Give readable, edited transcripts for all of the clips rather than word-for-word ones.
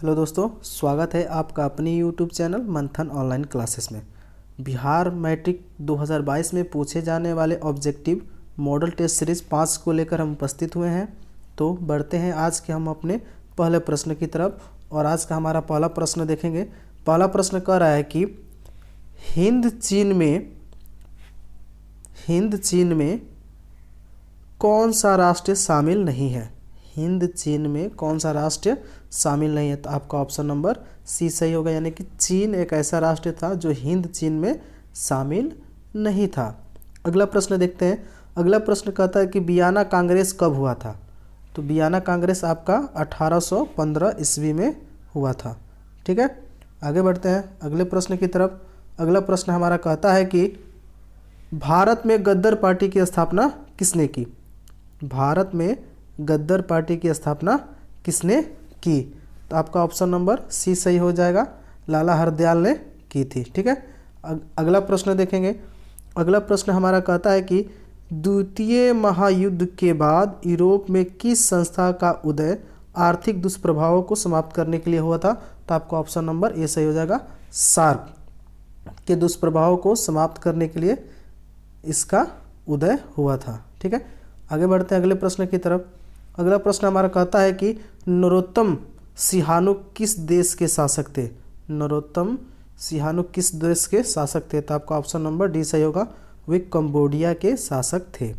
Hello दोस्तों, स्वागत है आपका अपनी यूट्यूब चैनल मंथन ऑनलाइन क्लासेस में। बिहार मैट्रिक 2022 में पूछे जाने वाले ऑब्जेक्टिव मॉडल टेस्ट सीरीज़ 5 को लेकर हम उपस्थित हुए हैं। तो बढ़ते हैं आज के हम अपने पहले प्रश्न की तरफ। और आज का हमारा पहला प्रश्न देखेंगे। पहला प्रश्न कह रहा है कि हिंद चीन में कौन सा राष्ट्र शामिल नहीं है। हिंद चीन में कौन सा राष्ट्र शामिल नहीं है। तो आपका ऑप्शन नंबर सी सही होगा, यानी कि चीन एक ऐसा राष्ट्र था जो हिंद चीन में शामिल नहीं था। अगला प्रश्न देखते हैं। अगला प्रश्न कहता है कि वियना कांग्रेस कब हुआ था। तो वियना कांग्रेस आपका 1815 ईस्वी में हुआ था। ठीक है, आगे बढ़ते हैं अगले प्रश्न की तरफ। अगला प्रश्न हमारा कहता है कि भारत में गद्दर पार्टी की स्थापना किसने की। भारत में गद्दर पार्टी की स्थापना किसने की। तो आपका ऑप्शन नंबर सी सही हो जाएगा, लाला हरदयाल ने की थी। ठीक है, अगला प्रश्न देखेंगे। अगला प्रश्न हमारा कहता है कि द्वितीय महायुद्ध के बाद यूरोप में किस संस्था का उदय आर्थिक दुष्प्रभावों को समाप्त करने के लिए हुआ था। तो आपका ऑप्शन नंबर ए सही हो जाएगा, सार्क के दुष्प्रभावों को समाप्त करने के लिए इसका उदय हुआ था। ठीक है, आगे बढ़ते हैं अगले प्रश्न की तरफ। अगला प्रश्न हमारा कहता है कि नरोत्तम सिहानु किस देश के शासक थे। नरोत्तम सिहानु किस देश के शासक थे। तो आपका ऑप्शन नंबर डी सही होगा, वे कंबोडिया के शासक थे।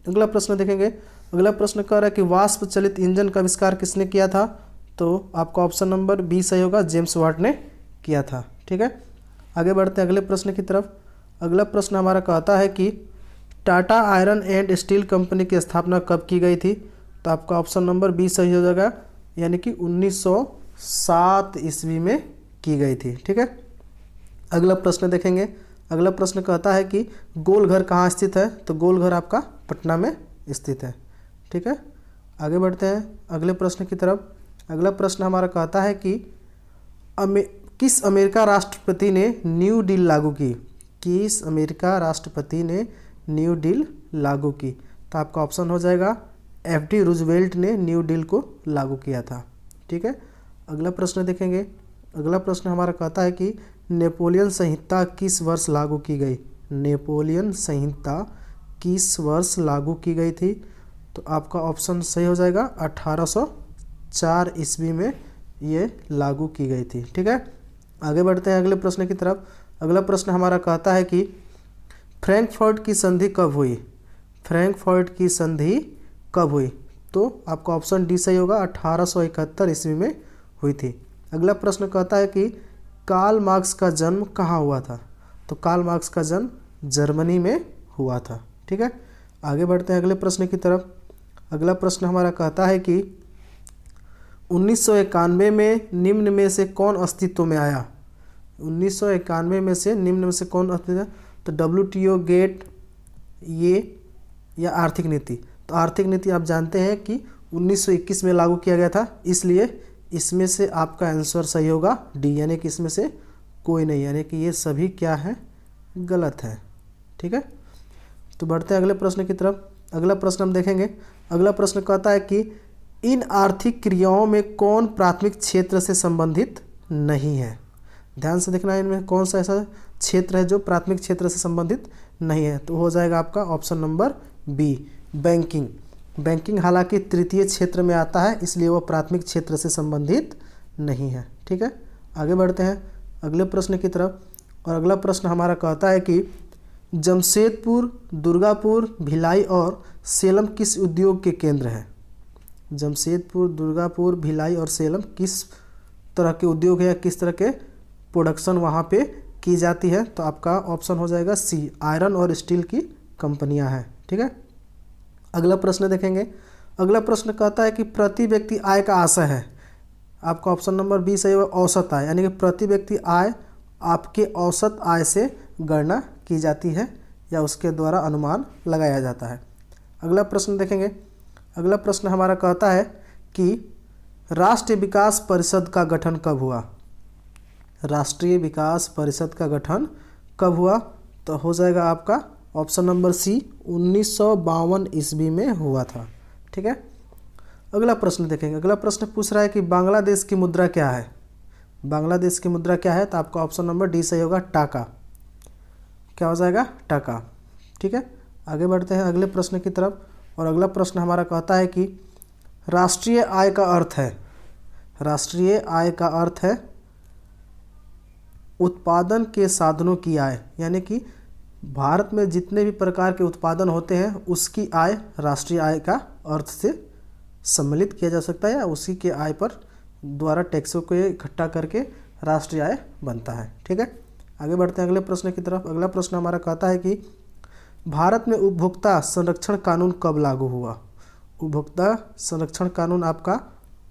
अगला प्रश्न देखेंगे। अगला प्रश्न कह रहा है कि वाष्प चलित इंजन का आविष्कार किसने किया था। तो आपका ऑप्शन नंबर बी सही होगा, जेम्स वाट ने किया था। ठीक है, आगे बढ़ते हैं अगले प्रश्न की तरफ। अगला प्रश्न हमारा कहता है कि Tata iron and steel company की स्थापना कब की गई थी। तो आपका ऑप्शन नंबर बी सही हो जाएगा, यानी कि 1907 ईस्वी में की गई थी। ठीक है, अगला प्रश्न देखेंगे। अगला प्रश्न कहता है कि गोलघर कहाँ स्थित है। तो गोलघर आपका पटना में स्थित है। ठीक है, आगे बढ़ते हैं अगले प्रश्न की तरफ। अगला प्रश्न हमारा कहता है कि किस अमेरिका राष्ट्रपति ने न्यू डील लागू की। किस अमेरिका राष्ट्रपति ने न्यू डील लागू की। तो आपका ऑप्शन हो जाएगा एफ.डी. रूजवेल्ट ने न्यू डील को लागू किया था। ठीक है, अगला प्रश्न देखेंगे। अगला प्रश्न हमारा कहता है कि नेपोलियन संहिता किस वर्ष लागू की गई। नेपोलियन संहिता किस वर्ष लागू की गई थी। तो आपका ऑप्शन सही हो जाएगा, 1804 ईस्वी में ये लागू की गई थी। ठीक है, आगे बढ़ते हैं अगले प्रश्न की तरफ। अगला प्रश्न हमारा कहता है कि फ्रैंकफर्ट की संधि कब हुई। फ्रैंकफर्ट की संधि कब हुई। तो आपका ऑप्शन डी सही होगा, 1871 ईस्वी में हुई थी। अगला प्रश्न कहता है कि कार्ल मार्क्स का जन्म कहाँ हुआ था। तो कार्ल मार्क्स का जन्म जर्मनी में हुआ था। ठीक है, आगे बढ़ते हैं अगले प्रश्न की तरफ। अगला प्रश्न हमारा कहता है कि 1991 में निम्न में से कौन अस्तित्व में आया। 1991 में से निम्न में से कौन अस्तित्व। तो WTO गेट ये या आर्थिक नीति। तो आर्थिक नीति आप जानते हैं कि 1921 में लागू किया गया था, इसलिए इसमें से आपका आंसर सही होगा डी, यानी कि इसमें से कोई नहीं, यानी कि ये सभी क्या है, गलत है। ठीक है, तो बढ़ते हैं अगले प्रश्न की तरफ। अगला प्रश्न हम देखेंगे। अगला प्रश्न कहता है कि इन आर्थिक क्रियाओं में कौन प्राथमिक क्षेत्र से संबंधित नहीं है। ध्यान से देखना है, इनमें कौन सा ऐसा क्षेत्र है जो प्राथमिक क्षेत्र से संबंधित नहीं है। तो हो जाएगा आपका option number B, banking. Banking हालांकि तृतीय क्षेत्र में आता है, इसलिए वह प्राथमिक क्षेत्र से संबंधित नहीं है। ठीक है, आगे बढ़ते हैं अगले प्रश्न की तरफ। और अगला प्रश्न हमारा कहता है कि जमशेदपुर, दुर्गापुर, भिलाई और सेलम किस उद्योग के केंद्र हैं। जमशेदपुर, दुर्गापुर, भिलाई और सेलम किस तरह के उद्योग है या किस तरह के प्रोडक्शन वहाँ पे की जाती है। तो आपका ऑप्शन हो जाएगा सी, आयरन और स्टील की कंपनियां हैं। ठीक है, अगला प्रश्न देखेंगे। अगला प्रश्न कहता है कि प्रति व्यक्ति आय का आशय है। आपका ऑप्शन नंबर बी सही है, औसत आय, यानी कि प्रति व्यक्ति आय आपके औसत आय से गणना की जाती है या उसके द्वारा अनुमान लगाया जाता है। अगला प्रश्न देखेंगे। अगला प्रश्न हमारा कहता है कि राष्ट्रीय विकास परिषद का गठन कब हुआ। राष्ट्रीय विकास परिषद का गठन कब हुआ। तो हो जाएगा आपका ऑप्शन नंबर सी, 1952 ईस्वी में हुआ था। ठीक है, अगला प्रश्न देखेंगे। अगला प्रश्न पूछ रहा है कि बांग्लादेश की मुद्रा क्या है। बांग्लादेश की मुद्रा क्या है, तो आपका ऑप्शन नंबर डी सही होगा, टाका। क्या हो जाएगा, टाका। ठीक है, आगे बढ़ते हैं अगले प्रश्न की तरफ। और अगला प्रश्न हमारा कहता है कि राष्ट्रीय आय का अर्थ है, राष्ट्रीय आय का अर्थ है उत्पादन के साधनों की आय, यानी कि भारत में जितने भी प्रकार के उत्पादन होते हैं उसकी आय राष्ट्रीय आय का अर्थ से सम्मिलित किया जा सकता है, या उसी के आय पर द्वारा टैक्सों को इकट्ठा करके राष्ट्रीय आय बनता है। ठीक है, आगे बढ़ते हैं अगले प्रश्न की तरफ। अगला प्रश्न हमारा कहता है कि भारत में उपभोक्ता संरक्षण कानून कब लागू हुआ। उपभोक्ता संरक्षण कानून आपका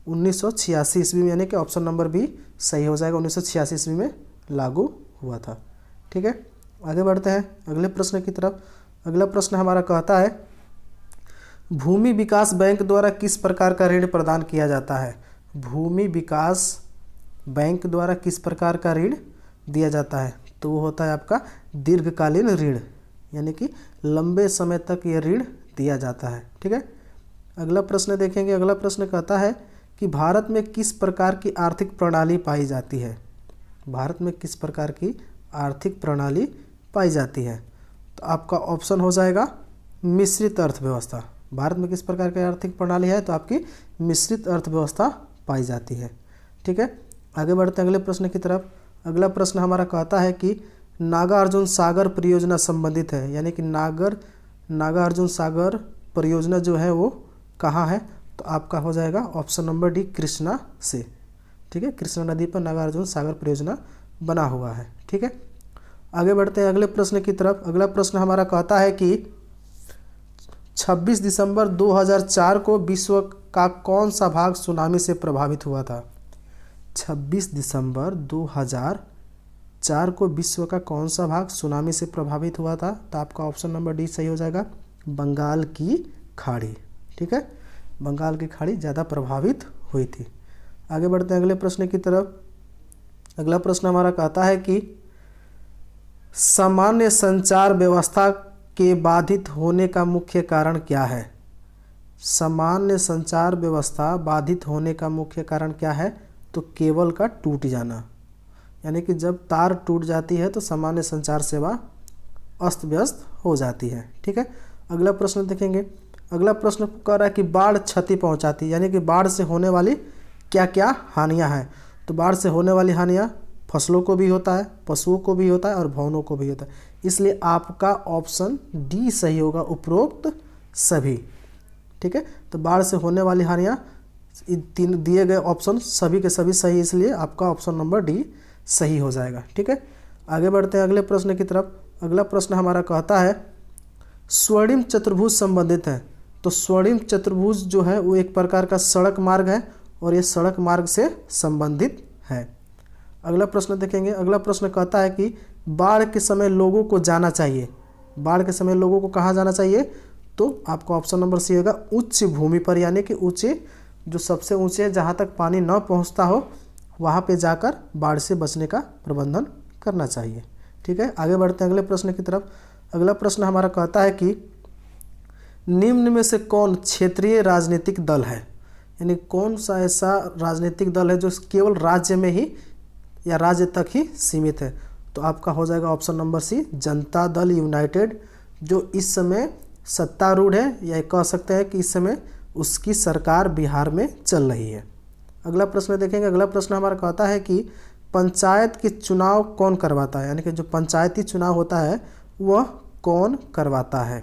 1986 ईस्वी में, यानी कि ऑप्शन नंबर बी सही हो जाएगा, 1986 ईस्वी में लागू हुआ था। ठीक है, आगे बढ़ते हैं अगले प्रश्न की तरफ। अगला प्रश्न हमारा कहता है भूमि विकास बैंक द्वारा किस प्रकार का ऋण प्रदान किया जाता है। भूमि विकास बैंक द्वारा किस प्रकार का ऋण दिया जाता है, तो वो होता है आपका दीर्घकालीन ऋण, यानी कि लंबे समय तक ये ऋण दिया जाता है। ठीक है, अगला प्रश्न देखेंगे। अगला प्रश्न कहता है कि भारत में किस प्रकार की आर्थिक प्रणाली पाई जाती है। भारत में किस प्रकार की आर्थिक प्रणाली पाई जाती है, तो आपका ऑप्शन हो जाएगा मिश्रित अर्थव्यवस्था। भारत में किस प्रकार की आर्थिक प्रणाली है, तो आपकी मिश्रित अर्थव्यवस्था पाई जाती है। ठीक है, आगे बढ़ते हैं अगले प्रश्न की तरफ। अगला प्रश्न हमारा कहता है कि नागार्जुन सागर परियोजना संबंधित है, यानी कि नागार्जुन सागर परियोजना जो है वो कहाँ है, तो आपका हो जाएगा ऑप्शन नंबर डी कृष्णा से। ठीक है, कृष्णा नदी पर नागार्जुन सागर परियोजना बना हुआ है। ठीक है, आगे बढ़ते हैं अगले प्रश्न की तरफ। अगला प्रश्न हमारा कहता है कि 26 दिसंबर 2004 को विश्व का कौन सा भाग सुनामी से प्रभावित हुआ था। 26 दिसंबर 2004 को विश्व का कौन सा भाग सुनामी से प्रभावित हुआ था, तो आपका ऑप्शन नंबर डी सही हो जाएगा, बंगाल की खाड़ी। ठीक है, बंगाल की खाड़ी ज़्यादा प्रभावित हुई थी। आगे बढ़ते हैं अगले प्रश्न की तरफ। अगला प्रश्न हमारा कहता है कि सामान्य संचार व्यवस्था के बाधित होने का मुख्य कारण क्या है। सामान्य संचार व्यवस्था बाधित होने का मुख्य कारण क्या है, तो केबल का टूट जाना, यानी कि जब तार टूट जाती है तो सामान्य संचार सेवा अस्त व्यस्त हो जाती है। ठीक है, अगला प्रश्न देखेंगे। अगला प्रश्न कह रहा है कि बाढ़ क्षति पहुंचाती है, यानी कि बाढ़ से होने वाली क्या क्या हानियां हैं, तो बाढ़ से होने वाली हानियां फसलों को भी होता है, पशुओं को भी होता है और भवनों को भी होता है, इसलिए आपका ऑप्शन डी सही होगा, उपरोक्त सभी। ठीक है, तो बाढ़ से होने वाली हानियां तीन दिए गए ऑप्शन सभी के सभी सही, इसलिए आपका ऑप्शन नंबर डी सही हो जाएगा। ठीक है, आगे बढ़ते हैं अगले प्रश्न की तरफ। अगला प्रश्न हमारा कहता है स्वर्णिम चतुर्भुज संबंधित है, तो स्वर्णिम चतुर्भुज जो है वो एक प्रकार का सड़क मार्ग है और ये सड़क मार्ग से संबंधित है। अगला प्रश्न देखेंगे। अगला प्रश्न कहता है कि बाढ़ के समय लोगों को जाना चाहिए, बाढ़ के समय लोगों को कहाँ जाना चाहिए, तो आपका ऑप्शन नंबर सी होगा उच्च भूमि पर, यानी कि ऊंचे जो सबसे ऊंचे है जहाँ तक पानी न पहुँचता हो वहाँ पे जाकर बाढ़ से बचने का प्रबंधन करना चाहिए। ठीक है, आगे बढ़ते हैं अगले प्रश्न की तरफ। अगला प्रश्न हमारा कहता है कि निम्न में से कौन क्षेत्रीय राजनीतिक दल है, यानी कौन सा ऐसा राजनीतिक दल है जो केवल राज्य में ही या राज्य तक ही सीमित है, तो आपका हो जाएगा ऑप्शन नंबर सी जनता दल यूनाइटेड, जो इस समय सत्तारूढ़ है, या कह सकते हैं कि इस समय उसकी सरकार बिहार में चल रही है। अगला प्रश्न देखेंगे। अगला प्रश्न हमारा कहता है कि पंचायत के चुनाव कौन करवाता है, यानी कि जो पंचायती चुनाव होता है वह कौन करवाता है,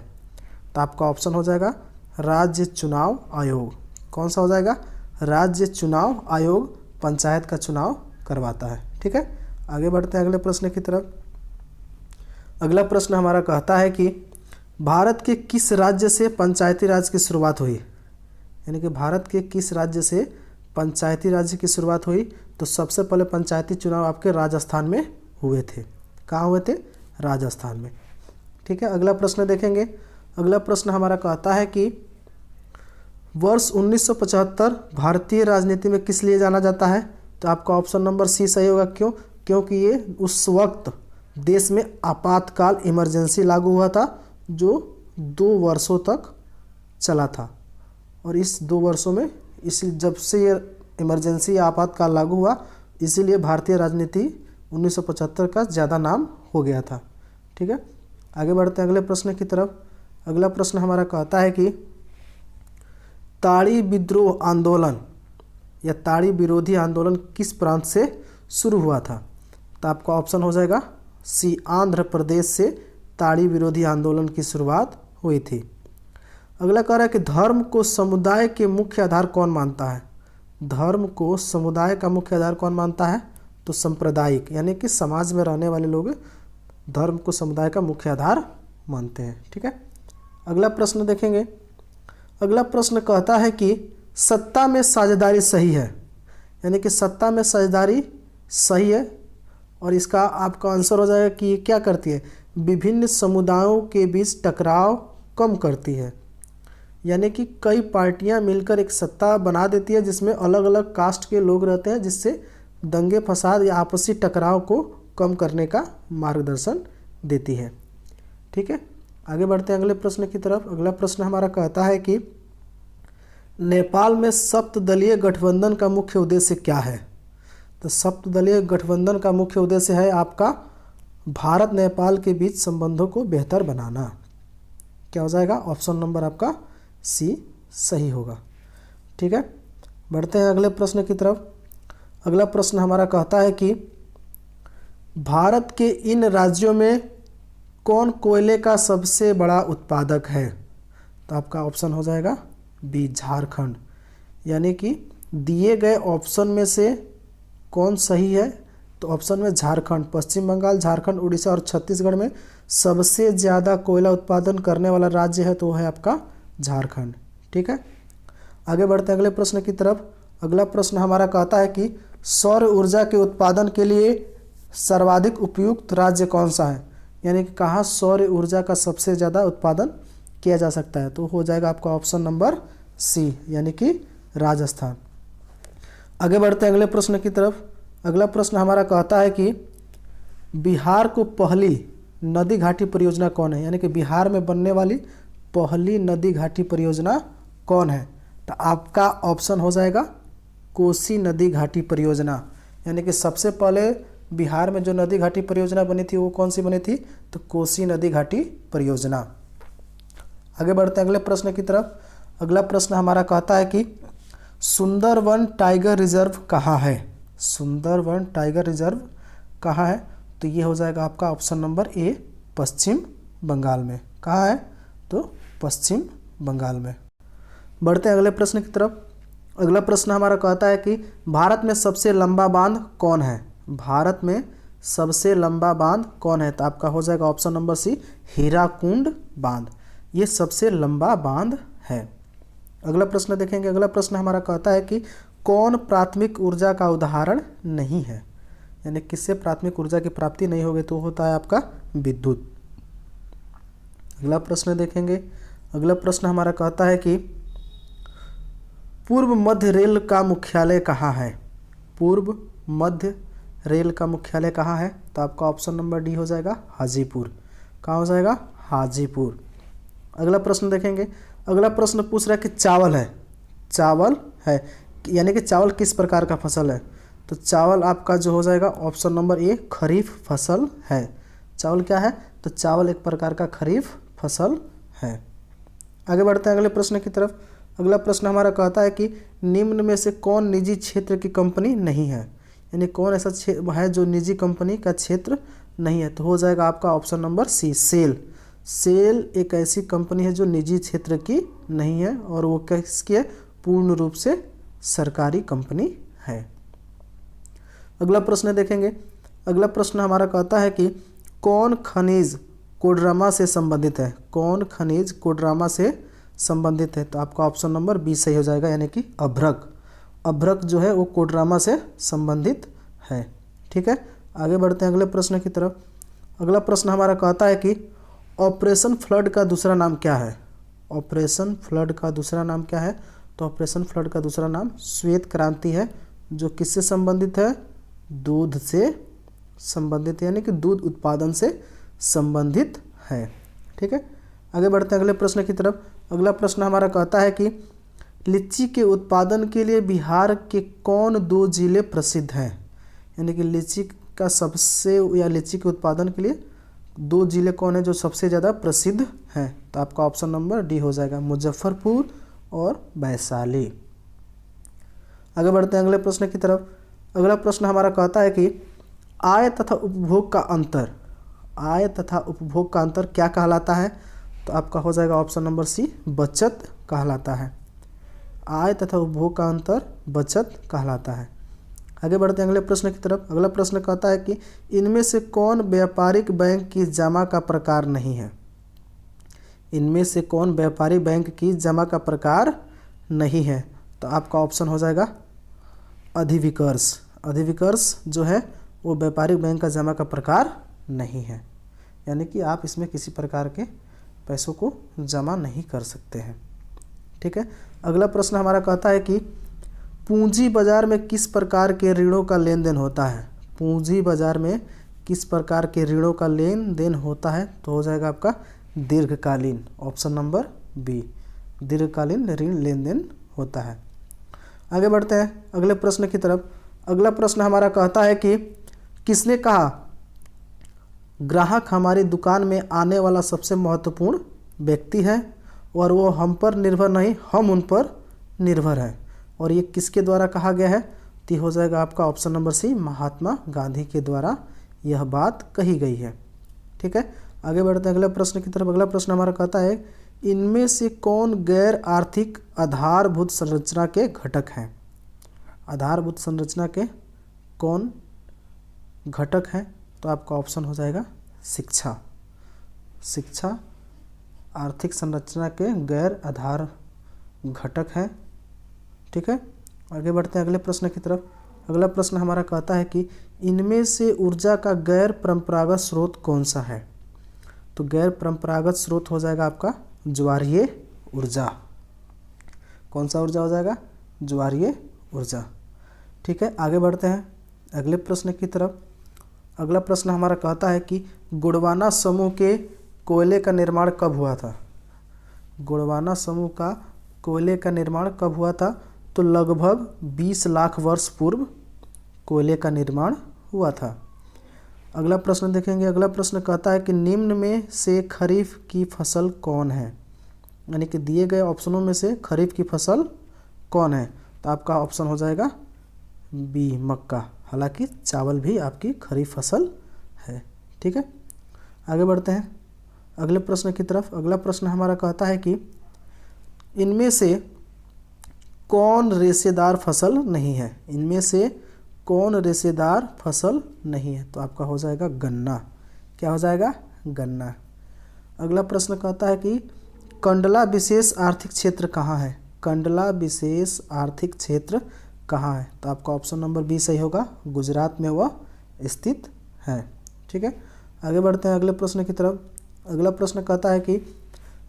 तो आपका ऑप्शन हो जाएगा राज्य चुनाव आयोग। कौन सा हो जाएगा, राज्य चुनाव आयोग पंचायत का चुनाव करवाता है। ठीक है, आगे बढ़ते हैं अगले प्रश्न की तरफ। अगला प्रश्न हमारा कहता है कि भारत के किस राज्य से पंचायती राज की शुरुआत हुई, यानी कि भारत के किस राज्य से पंचायती राज की शुरुआत हुई, तो सबसे पहले पंचायती चुनाव आपके राजस्थान में हुए थे। कहाँ हुए थे, राजस्थान में। ठीक है, अगला प्रश्न देखेंगे। अगला प्रश्न हमारा कहता है कि वर्ष 1975 भारतीय राजनीति में किस लिए जाना जाता है, तो आपका ऑप्शन नंबर सी सही होगा। क्यों, क्योंकि ये उस वक्त देश में आपातकाल इमरजेंसी लागू हुआ था जो 2 वर्षों तक चला था, और इस 2 वर्षों में इसी जब से ये इमरजेंसी आपातकाल लागू हुआ, इसीलिए भारतीय राजनीति 1975 का ज़्यादा नाम हो गया था। ठीक है, आगे बढ़ते हैं अगले प्रश्न की तरफ। अगला प्रश्न हमारा कहता है कि ताड़ी विद्रोह आंदोलन या ताड़ी विरोधी आंदोलन किस प्रांत से शुरू हुआ था? तो आपका ऑप्शन हो जाएगा सी, आंध्र प्रदेश से ताड़ी विरोधी आंदोलन की शुरुआत हुई थी। अगला कह रहा है कि धर्म को समुदाय के मुख्य आधार कौन मानता है? धर्म को समुदाय का मुख्य आधार कौन मानता है? तो सांप्रदायिक, यानी कि समाज में रहने वाले लोग धर्म को समुदाय का मुख्य आधार मानते हैं। ठीक है, अगला प्रश्न देखेंगे। अगला प्रश्न कहता है कि सत्ता में साझेदारी सही है, यानी कि सत्ता में साझेदारी सही है, और इसका आपका आंसर हो जाएगा कि ये क्या करती है? विभिन्न समुदायों के बीच टकराव कम करती है, यानी कि कई पार्टियां मिलकर एक सत्ता बना देती है जिसमें अलग अलग कास्ट के लोग रहते हैं, जिससे दंगे फसाद या आपसी टकराव को कम करने का मार्गदर्शन देती है। ठीक है, आगे बढ़ते हैं अगले प्रश्न की तरफ। अगला प्रश्न हमारा कहता है कि नेपाल में सप्तदलीय गठबंधन का मुख्य उद्देश्य क्या है? तो सप्तदलीय गठबंधन का मुख्य उद्देश्य है आपका भारत नेपाल के बीच संबंधों को बेहतर बनाना। क्या हो जाएगा? ऑप्शन नंबर आपका सी सही होगा। ठीक है, बढ़ते हैं अगले प्रश्न की तरफ। अगला प्रश्न हमारा कहता है कि भारत के इन राज्यों में कौन कोयले का सबसे बड़ा उत्पादक है? तो आपका ऑप्शन हो जाएगा बी, झारखंड। यानी कि दिए गए ऑप्शन में से कौन सही है? तो ऑप्शन में झारखंड, पश्चिम बंगाल, झारखंड, उड़ीसा और छत्तीसगढ़ में सबसे ज़्यादा कोयला उत्पादन करने वाला राज्य है तो वो है आपका झारखंड। ठीक है, आगे बढ़ते हैं अगले प्रश्न की तरफ। अगला प्रश्न हमारा कहता है कि सौर ऊर्जा के उत्पादन के लिए सर्वाधिक उपयुक्त राज्य कौन सा है? यानी कि कहाँ सौर ऊर्जा का सबसे ज़्यादा उत्पादन किया जा सकता है? तो हो जाएगा आपका ऑप्शन नंबर सी, यानी कि राजस्थान। आगे बढ़ते हैं अगले प्रश्न की तरफ। अगला प्रश्न हमारा कहता है कि बिहार को पहली नदी घाटी परियोजना कौन है? यानी कि बिहार में बनने वाली पहली नदी घाटी परियोजना कौन है? तो आपका ऑप्शन हो जाएगा कोसी नदी घाटी परियोजना। यानी कि सबसे पहले बिहार में जो नदी घाटी परियोजना बनी थी वो कौन सी बनी थी? तो कोसी नदी घाटी परियोजना। आगे बढ़ते हैं अगले प्रश्न की तरफ। अगला प्रश्न हमारा कहता है कि सुंदरवन टाइगर रिजर्व कहाँ है? सुंदरवन टाइगर रिजर्व कहाँ है? तो ये हो जाएगा आपका ऑप्शन नंबर ए, पश्चिम बंगाल में। कहाँ है? तो पश्चिम बंगाल में। बढ़ते हैं अगले प्रश्न की तरफ। अगला प्रश्न हमारा कहता है कि भारत में सबसे लंबा बांध कौन है? भारत में सबसे लंबा बांध कौन है? तो आपका हो जाएगा ऑप्शन नंबर सी, हीराकुंड बांध। ये सबसे लंबा बांध है। अगला प्रश्न देखेंगे। अगला प्रश्न हमारा कहता है कि कौन प्राथमिक ऊर्जा का उदाहरण नहीं है? यानी किससे प्राथमिक ऊर्जा की प्राप्ति नहीं होगी? तो होता है आपका विद्युत। अगला प्रश्न देखेंगे। अगला प्रश्न हमारा कहता है कि पूर्व मध्य रेल का मुख्यालय कहाँ है? पूर्व मध्य रेल का मुख्यालय कहाँ है? तो आपका ऑप्शन नंबर डी हो जाएगा हाजीपुर। कहाँ हो जाएगा? हाजीपुर। अगला प्रश्न देखेंगे। अगला प्रश्न पूछ रहा है कि चावल है, चावल है, यानी कि चावल किस प्रकार का फसल है? तो चावल आपका जो हो जाएगा ऑप्शन नंबर ए, खरीफ फसल है। चावल क्या है? तो चावल एक प्रकार का खरीफ फसल है। आगे बढ़ते हैं अगले प्रश्न की तरफ। अगला प्रश्न हमारा कहता है कि निम्न में से कौन निजी क्षेत्र की कंपनी नहीं है? यानी कौन ऐसा है जो निजी कंपनी का क्षेत्र नहीं है? तो हो जाएगा आपका option number C, SAIL. SAIL एक ऐसी कंपनी है जो निजी क्षेत्र की नहीं है और वो किसकी है? पूर्ण रूप से सरकारी कंपनी है। अगला प्रश्न देखेंगे। अगला प्रश्न हमारा कहता है कि कौन खनिज कोडरमा से संबंधित है? कौन खनिज कोडरमा से संबंधित है? तो आपका ऑप्शन नंबर बी सही हो जाएगा, यानी कि अभ्रक। अभ्रक जो है वो कोडरमा से संबंधित है। ठीक है, आगे बढ़ते हैं अगले प्रश्न की तरफ। अगला प्रश्न हमारा कहता है कि ऑपरेशन फ्लड का दूसरा नाम क्या है? ऑपरेशन फ्लड का दूसरा नाम क्या है? तो ऑपरेशन फ्लड का दूसरा नाम श्वेत क्रांति है, जो किससे संबंधित है? दूध से संबंधित, यानी कि दूध उत्पादन से संबंधित है। ठीक है, आगे बढ़ते हैं अगले प्रश्न की तरफ। अगला प्रश्न हमारा कहता है कि लीची के उत्पादन के लिए बिहार के कौन 2 जिले प्रसिद्ध हैं? यानी कि लीची का सबसे या लीची के उत्पादन के लिए 2 जिले कौन है जो सबसे ज़्यादा प्रसिद्ध हैं? तो आपका ऑप्शन नंबर डी हो जाएगा, मुजफ्फरपुर और वैशाली। आगे बढ़ते हैं अगले प्रश्न की तरफ। अगला प्रश्न हमारा कहता है कि आय तथा उपभोग का अंतर, आय तथा उपभोग का अंतर क्या कहलाता है? तो आपका हो जाएगा ऑप्शन नंबर सी, बचत कहलाता है। आय तथा उपभोग का अंतर बचत कहलाता है। आगे बढ़ते हैं अगले प्रश्न की तरफ। अगला प्रश्न कहता है कि इनमें से कौन व्यापारिक बैंक की जमा का प्रकार नहीं है? इनमें से कौन व्यापारिक बैंक की जमा का प्रकार नहीं है? तो आपका ऑप्शन हो जाएगा अधिविकर्ष। अधिविकर्ष जो है वो व्यापारिक बैंक का जमा का प्रकार नहीं है, यानी कि आप इसमें किसी प्रकार के पैसों को जमा नहीं कर सकते हैं। ठीक है। अगला प्रश्न हमारा कहता है कि पूंजी बाजार में किस प्रकार के ऋणों का लेन देन होता है? पूंजी बाजार में किस प्रकार के ऋणों का लेन देन होता है? तो हो जाएगा आपका दीर्घकालीन, ऑप्शन नंबर बी, दीर्घकालीन ऋण लेन देन होता है। आगे बढ़ते हैं अगले प्रश्न की तरफ। अगला प्रश्न हमारा कहता है कि किसने कहा ग्राहक हमारी दुकान में आने वाला सबसे महत्वपूर्ण व्यक्ति है और वो हम पर निर्भर नहीं, हम उन पर निर्भर है? और ये किसके द्वारा कहा गया है? तो हो जाएगा आपका ऑप्शन नंबर सी, महात्मा गांधी के द्वारा यह बात कही गई है। ठीक है। आगे बढ़ते हैं अगले प्रश्न की तरफ। अगला प्रश्न हमारा कहता है इनमें से कौन गैर आर्थिक आधारभूत संरचना के घटक हैं? आधारभूत संरचना के कौन घटक हैं? तो आपका ऑप्शन हो जाएगा शिक्षा। शिक्षा आर्थिक संरचना के गैर आधार घटक हैं। ठीक है। आगे बढ़ते हैं अगले प्रश्न की तरफ। अगला प्रश्न हमारा कहता है कि इनमें से ऊर्जा का गैर परंपरागत स्रोत कौन सा है? तो गैर परंपरागत स्रोत हो जाएगा आपका ज्वारीय ऊर्जा। कौन सा ऊर्जा हो जाएगा? ज्वारीय ऊर्जा। ठीक है। आगे बढ़ते हैं अगले प्रश्न की तरफ। अगला प्रश्न हमारा कहता है कि गोंडवाना समूह के कोयले का निर्माण कब हुआ था? गोंडवाना समूह का कोयले का निर्माण कब हुआ था? तो लगभग 20 लाख वर्ष पूर्व कोयले का निर्माण हुआ था। अगला प्रश्न देखेंगे। अगला प्रश्न कहता है कि निम्न में से खरीफ की फसल कौन है? यानी कि दिए गए ऑप्शनों में से खरीफ की फसल कौन है? तो आपका ऑप्शन हो जाएगा बी, मक्का। हालांकि चावल भी आपकी खरीफ फसल है। ठीक है। आगे बढ़ते हैं अगले प्रश्न की तरफ। अगला प्रश्न हमारा कहता है कि इनमें से कौन रेशेदार फसल नहीं है? इनमें से कौन रेशेदार फसल नहीं है? तो आपका हो जाएगा गन्ना। क्या हो जाएगा? गन्ना। अगला प्रश्न कहता है कि कंडला विशेष आर्थिक क्षेत्र कहाँ है? कंडला विशेष आर्थिक क्षेत्र कहाँ है? तो आपका ऑप्शन नंबर बी सही होगा, गुजरात में वह स्थित है। ठीक है। आगे बढ़ते हैं अगले प्रश्न की तरफ। अगला प्रश्न कहता है कि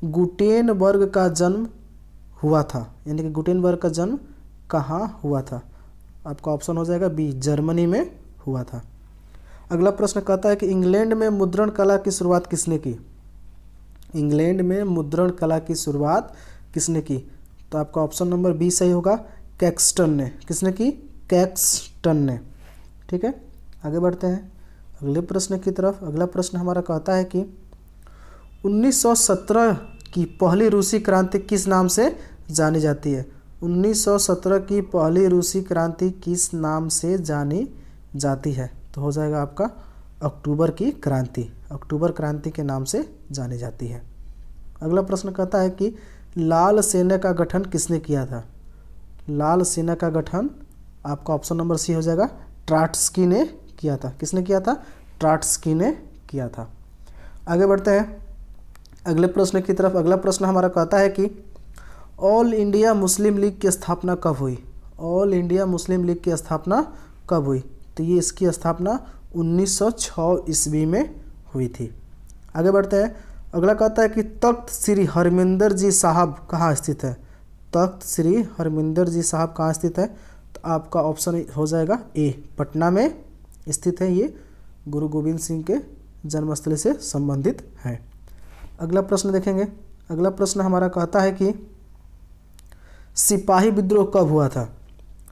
गुटेनबर्ग का जन्म हुआ था, यानी कि गुटेनबर्ग का जन्म कहाँ हुआ था? आपका ऑप्शन हो जाएगा बी, जर्मनी में हुआ था। अगला प्रश्न कहता है कि इंग्लैंड में मुद्रण कला की शुरुआत किसने की? इंग्लैंड में मुद्रण कला की शुरुआत किसने की? तो आपका ऑप्शन नंबर बी सही होगा, कैक्सटन ने। किसने की? कैक्सटन ने। ठीक है। आगे बढ़ते हैं अगले प्रश्न की तरफ। अगला प्रश्न हमारा कहता है कि 1917 की पहली रूसी क्रांति किस नाम से जानी जाती है? 1917 की पहली रूसी क्रांति किस नाम से जानी जाती है? तो हो जाएगा आपका अक्टूबर की क्रांति। अक्टूबर क्रांति के नाम से जानी जाती है। अगला प्रश्न कहता है कि लाल सेना का गठन किसने किया था? लाल सेना का गठन आपका ऑप्शन नंबर सी हो जाएगा, ट्राट्स्की ने किया था। किसने किया था? ट्राट्स्की ने किया था। आगे बढ़ते हैं अगले प्रश्न की तरफ। अगला प्रश्न हमारा कहता है कि ऑल इंडिया मुस्लिम लीग की स्थापना कब हुई? ऑल इंडिया मुस्लिम लीग की स्थापना कब हुई? तो ये इसकी स्थापना 1906 ईस्वी में हुई थी। आगे बढ़ते हैं। अगला कहता है कि तख्त श्री हरमिंदर जी साहब कहाँ स्थित है? तख्त श्री हरमिंदर जी साहब कहाँ स्थित है? तो आपका ऑप्शन हो जाएगा ए, पटना में स्थित है। ये गुरु गोविंद सिंह के जन्मस्थल से संबंधित है। अगला प्रश्न देखेंगे। अगला प्रश्न हमारा कहता है कि सिपाही विद्रोह कब हुआ था?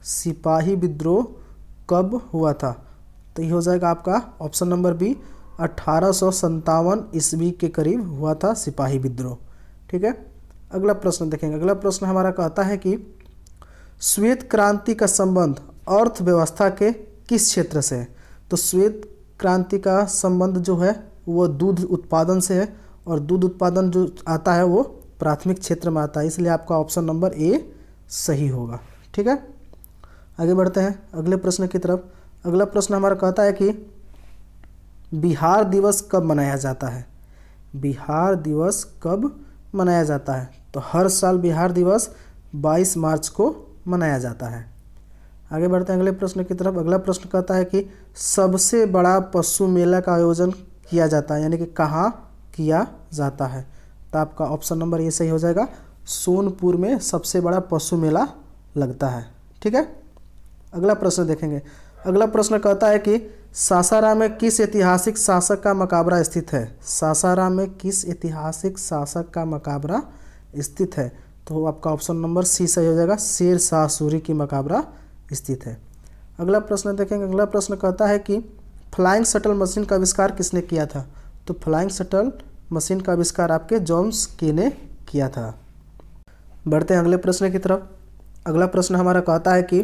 सिपाही विद्रोह कब हुआ था? तो ये हो जाएगा आपका ऑप्शन नंबर बी, 1857 ईस्वी के करीब हुआ था सिपाही विद्रोह। ठीक है, अगला प्रश्न देखेंगे। अगला प्रश्न हमारा कहता है कि श्वेत क्रांति का संबंध अर्थव्यवस्था के किस क्षेत्र से है? तो श्वेत क्रांति का संबंध जो है वो दूध उत्पादन से है, और दूध उत्पादन जो आता है वो प्राथमिक क्षेत्र में आता है, इसलिए आपका ऑप्शन नंबर ए सही होगा। ठीक है, आगे बढ़ते हैं अगले प्रश्न की तरफ। अगला प्रश्न हमारा कहता है कि बिहार दिवस कब मनाया जाता है? बिहार दिवस कब मनाया जाता है? तो हर साल बिहार दिवस 22 मार्च को मनाया जाता है। आगे बढ़ते हैं अगले प्रश्न की तरफ। अगला प्रश्न कहता है कि सबसे बड़ा पशु मेला का आयोजन किया जाता है, यानी कि कहाँ किया जाता है? तो आपका ऑप्शन नंबर ये सही हो जाएगा, सोनपुर में सबसे बड़ा पशु मेला लगता है। ठीक है, अगला प्रश्न देखेंगे। अगला प्रश्न कहता है कि सासाराम में किस ऐतिहासिक शासक का मकबरा स्थित है? सासाराम में किस ऐतिहासिक शासक का मकबरा स्थित है? तो आपका ऑप्शन नंबर सी सही हो जाएगा, शेर शाह सूरी की मकबरा स्थित है। अगला प्रश्न देखेंगे। अगला प्रश्न कहता है कि फ्लाइंग शटल मशीन का आविष्कार किसने किया था? तो फ्लाइंग शटल मशीन का आविष्कार आपके जॉन्स के ने किया था। बढ़ते हैं अगले प्रश्न की तरफ। अगला प्रश्न हमारा कहता है कि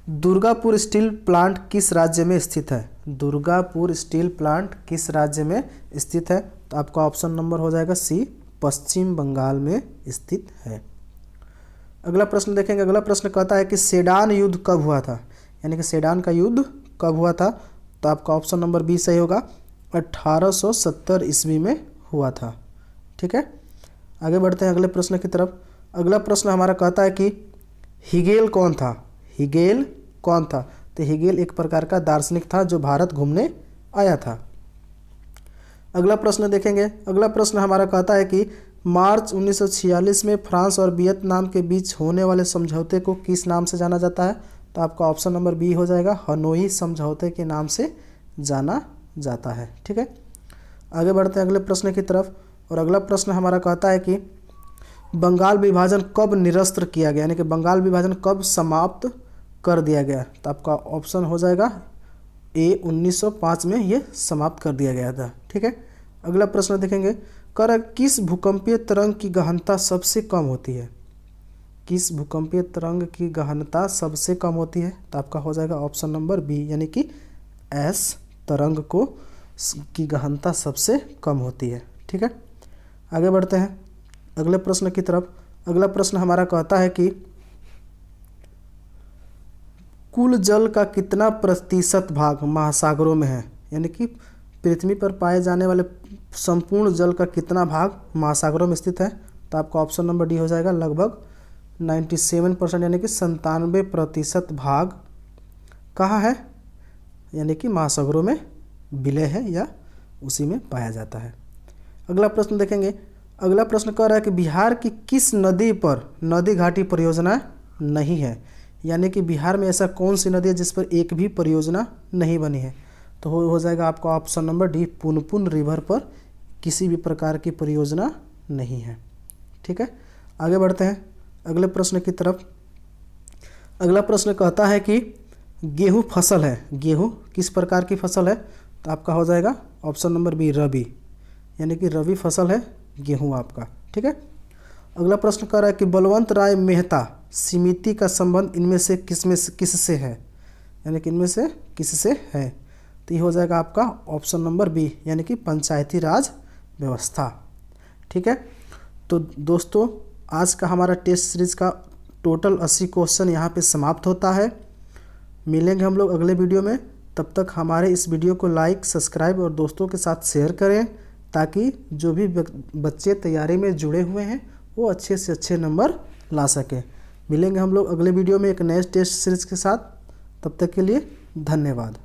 दुर्गापुर स्टील प्लांट किस राज्य में स्थित है? दुर्गापुर स्टील प्लांट किस राज्य में स्थित है? तो आपका ऑप्शन नंबर हो जाएगा सी, पश्चिम बंगाल में स्थित है। अगला प्रश्न देखेंगे। अगला प्रश्न कहता है कि सेडान युद्ध कब हुआ था? यानी कि सेडान का युद्ध कब हुआ था? तो आपका ऑप्शन नंबर बी सही होगा, 1870 ईस्वी में हुआ था। ठीक है, आगे बढ़ते हैं अगले प्रश्न की तरफ। अगला प्रश्न हमारा कहता है कि हिगेल कौन था? हिगेल कौन था? तो हिगेल एक प्रकार का दार्शनिक था जो भारत घूमने आया था। अगला प्रश्न देखेंगे। अगला प्रश्न हमारा कहता है कि मार्च 1946 में फ्रांस और वियतनाम के बीच होने वाले समझौते को किस नाम से जाना जाता है? तो आपका ऑप्शन नंबर बी हो जाएगा, हनोई समझौते के नाम से जाना जाता है। ठीक है, आगे बढ़ते हैं अगले प्रश्न की तरफ। और अगला प्रश्न हमारा कहता है कि बंगाल विभाजन कब निरस्त किया गया, यानी कि बंगाल विभाजन कब समाप्त कर दिया गया? तो आपका ऑप्शन हो जाएगा ए, 1905 में ये समाप्त कर दिया गया था। ठीक है, अगला प्रश्न देखेंगे। किस भूकंपीय तरंग की गहनता सबसे कम होती है? किस भूकंपीय तरंग की गहनता सबसे कम होती है? तो आपका हो जाएगा ऑप्शन नंबर बी, यानी कि एस तरंग को की गहनता सबसे कम होती है। ठीक है, आगे बढ़ते हैं अगले प्रश्न की तरफ। अगला प्रश्न हमारा कहता है कि कुल जल का कितना प्रतिशत भाग महासागरों में है? यानी कि पृथ्वी पर पाए जाने वाले संपूर्ण जल का कितना भाग महासागरों में स्थित है? तो आपका ऑप्शन नंबर डी हो जाएगा, लगभग 97%, यानी कि 97% भाग कहाँ है? यानी कि महासागरों में विलय है या उसी में पाया जाता है। अगला प्रश्न देखेंगे। अगला प्रश्न कह रहा है कि बिहार की किस नदी पर नदी घाटी परियोजना नहीं है? यानी कि बिहार में ऐसा कौन सी नदी है जिस पर एक भी परियोजना नहीं बनी है? तो हो जाएगा आपका option number D, Punpun river पर किसी भी प्रकार की परियोजना नहीं है। ठीक है, आगे बढ़ते हैं अगले प्रश्न की तरफ। अगला प्रश्न कहता है कि गेहूँ फसल है, गेहूँ किस प्रकार की फसल है? तो आपका हो जाएगा ऑप्शन नंबर बी, रबी, यानी कि रबी फसल है गेहूँ आपका। ठीक है, अगला प्रश्न कह रहा है कि बलवंत राय मेहता समिति का संबंध इनमें से किससे है? यानी कि इनमें से किससे है? तो ये हो जाएगा आपका ऑप्शन नंबर बी, यानी कि पंचायती राज व्यवस्था। ठीक है, तो दोस्तों आज का हमारा टेस्ट सीरीज का टोटल 80 क्वेश्चन यहाँ पे समाप्त होता है। मिलेंगे हम लोग अगले वीडियो में, तब तक हमारे इस वीडियो को लाइक, सब्सक्राइब और दोस्तों के साथ शेयर करें, ताकि जो भी बच्चे तैयारी में जुड़े हुए हैं वो अच्छे से अच्छे नंबर ला सकें। मिलेंगे हम लोग अगले वीडियो में एक नए टेस्ट सीरीज के साथ, तब तक के लिए धन्यवाद।